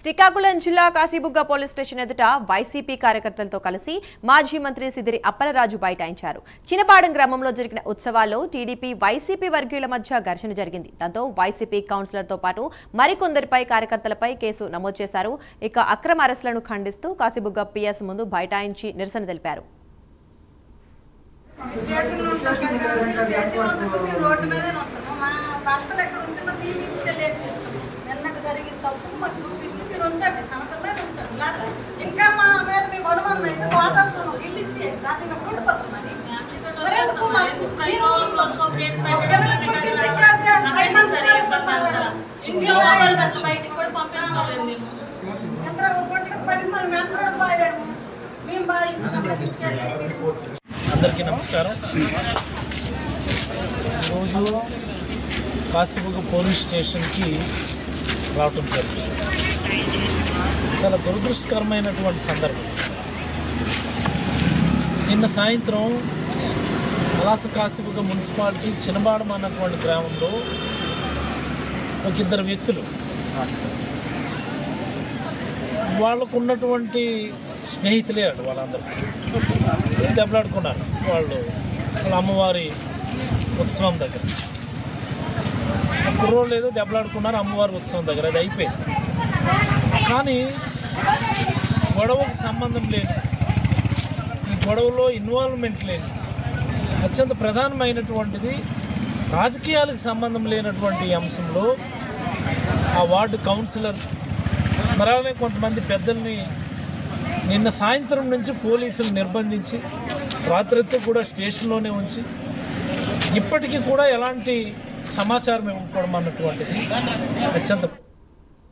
శ్రీకాకుళం జిల్లా Kashibugga police station ఎదుట YCP కార్యకర్తలతో కలిసి మాజీ మంత్రి సిదిరి అప్పలరాజు బైఠాయించారు. చినపాడం గ్రామంలో జరిగిన ఉత్సవాల్లో టీడీపీ వైసీపీ వర్గీయుల మధ్య ఘర్షణ జరిగింది. దాంతో వైసీపీ కౌన్సిలర్తో పాటు మరికొందరిపై కార్యకర్తలపై కేసు నమోదు చేశారు. ఇక అక్రమ అరెస్టులను ఖండిస్తూ కాశీబుగ్గ పిఎస్ ముందు బైఠాయించి నిరసన తెలిపారు. ఇంకా మా మీద మీ గొడవలు అయితే వాటర్స్ ఇల్లు ఇచ్చేయండి సార్, ఇంకా ఉండిపోతాం మరి అందరికీ నమస్కారం. ఈరోజు కాశీబుగ్గ పోలీస్ స్టేషన్కి రావటం జరిగింది. చాలా దురదృష్టకరమైనటువంటి సందర్భం. నిన్న సాయంత్రం అలాస కాశీబుగ్గ మున్సిపాలిటీ చినబాడం అన్నటువంటి గ్రామంలో ఒక ఇద్దరు వ్యక్తులు వాళ్ళకు ఉన్నటువంటి స్నేహితులే వాళ్ళందరూ దెబ్బలాడుకున్నారు. వాళ్ళ అమ్మవారి ఉత్సవం దగ్గర కుర్రోళ్ళు ఏదో దెబ్బలాడుకున్నారు అమ్మవారి ఉత్సవం దగ్గర. అది అయిపోయింది. కానీ గొడవకు సంబంధం లేని, ఈ గొడవలో ఇన్వాల్వ్మెంట్ లేని, అత్యంత ప్రధానమైనటువంటిది రాజకీయాలకు సంబంధం లేనటువంటి అంశంలో ఆ వార్డు కౌన్సిలర్ మరనే కొంతమంది పెద్దల్ని నిన్న సాయంత్రం నుంచి పోలీసులు నిర్బంధించి రాత్రితో కూడా స్టేషన్లోనే ఉంచి ఇప్పటికీ కూడా ఎలాంటి సమాచారం ఇవ్వకపోవడం అన్నటువంటిది అత్యంత